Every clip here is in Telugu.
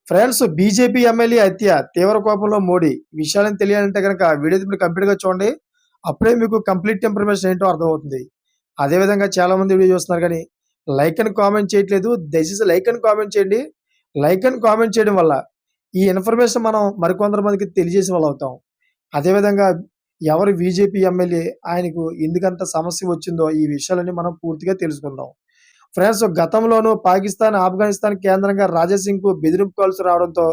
ఫ్రాన్స్ బీజేపీ ఎమ్మెల్యే హత్య తీవ్ర కోపంలో మోడీ. విషయాలను తెలియాలంటే గనక వీడియో మీరు కంప్లీట్‌గా చూడండి. అప్పుడే మీకు కంప్లీట్ ఇన్ఫర్మేషన్ ఏంటో అర్థమవుతుంది. అదేవిధంగా చాలామంది వీడియో చూస్తున్నారు గానీ, లైక్ అని కామెంట్ చేయట్లేదు. దయచేసి లైక్ అని కామెంట్ చేయండి. లైక్ అని కామెంట్ చేయడం వల్ల ఈ ఇన్ఫర్మేషన్ మనం మరికొందరు మందికి తెలియజేసిన వాళ్ళవుతాం. అదేవిధంగా ఎవరు బీజేపీ ఎమ్మెల్యే, ఆయనకు ఎందుకంత సమస్య వచ్చిందో ఈ విషయాలన్నీ మనం పూర్తిగా తెలుసుకుందాం. ఫ్రాన్స్ గతంలోనూ పాకిస్తాన్, ఆఫ్ఘనిస్తాన్ కేంద్రంగా రాజా సింగ్‌కు బెదిరింపు కాల్స్ రావడంతో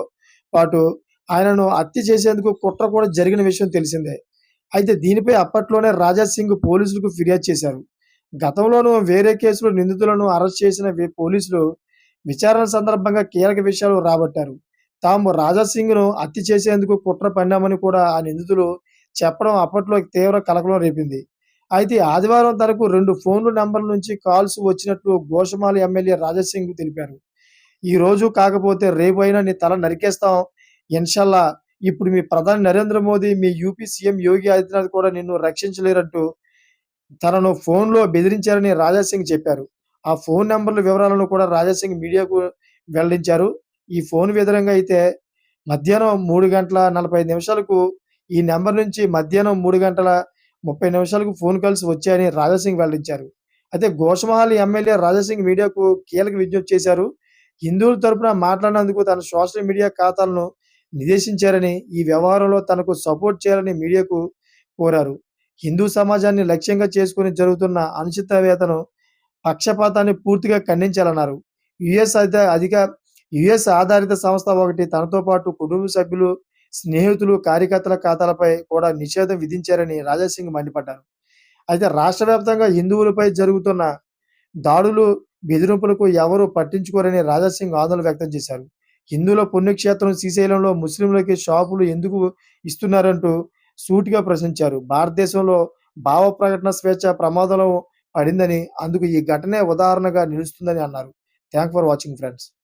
పాటు ఆయనను హత్య చేసేందుకు కుట్ర కూడా జరిగిన విషయం తెలిసిందే. అయితే దీనిపై అప్పట్లోనే రాజా సింగ్ పోలీసులకు ఫిర్యాదు చేశారు. గతంలోనూ వేరే కేసులో నిందితులను అరెస్ట్ చేసిన పోలీసులు విచారణ సందర్భంగా కీలక విషయాలు రాబట్టారు. తాము రాజా సింగ్‌ను హత్య చేసేందుకు కుట్ర పన్నామని కూడా ఆ నిందితులు చెప్పడం అప్పట్లో తీవ్ర కలకలం రేపింది. అయితే ఆదివారం తనకు 2 ఫోన్‌ల నంబర్ల నుంచి కాల్స్ వచ్చినట్లు గోషమాల్ ఎమ్మెల్యే రాజా సింగ్ తెలిపారు. "ఈరోజు కాకపోతే రేపైనా నీ తల నరికేస్తాం ఇన్‌షాల్లా. ఇప్పుడు మీ ప్రధాని నరేంద్ర మోదీ, మీ యూపీ సీఎం యోగి ఆదిత్యనాథ్ కూడా నిన్ను రక్షించలేరంటూ తనను ఫోన్‌లో బెదిరించారని రాజా సింగ్ చెప్పారు. ఆ ఫోన్ నంబర్ల వివరాలను కూడా రాజా సింగ్ మీడియాకు వెల్లడించారు. ఈ ఫోన్ విధంగా అయితే మధ్యాహ్నం 3:45 నిమిషాలకు ఈ నంబర్ నుంచి మధ్యాహ్నం 3:30 నిమిషాలకు ఫోన్ కాల్స్ వచ్చాయని రాజా సింగ్ వెల్లడించారు. అయితే గోషమహల్ ఎమ్మెల్యే రాజా సింగ్ మీడియాకు కీలక విజ్ఞప్తి చేశారు. హిందువుల తరపున మాట్లాడినందుకు తన సోషల్ మీడియా ఖాతాలను నిషేధించారని, ఈ వ్యవహారంలో తనకు సపోర్ట్ చేయాలని మీడియాకు కోరారు. హిందూ సమాజాన్ని లక్ష్యంగా చేసుకొని జరుగుతున్న అణచివేతను, పక్షపాతాన్ని పూర్తిగా ఖండించాలన్నారు. యుఎస్ అధి అధిక యుఎస్ ఆధారిత సంస్థ ఒకటి తనతో పాటు కుటుంబ సభ్యులు, స్నేహితులు, కార్యకర్తల ఖాతాలపై కూడా నిషేధం విధించారని రాజా సింగ్ మండిపడ్డారు. అయితే రాష్ట్ర వ్యాప్తంగా హిందువులపై జరుగుతున్న దాడులు, బెదిరింపులకు ఎవరూ పట్టించుకోరని రాజా సింగ్ ఆందోళన వ్యక్తం చేశారు. హిందువుల పుణ్యక్షేత్రం శ్రీశైలంలో ముస్లింలకి షాపులు ఎందుకు ఇస్తున్నారంటూ సూటిగా ప్రశ్నించారు. భారతదేశంలో భావ ప్రకటన స్వేచ్ఛ ప్రమాదంలో పడిందని, అందుకు ఈ ఘటనే ఉదాహరణగా నిలుస్తుందని అన్నారు. Thanks for watching friends.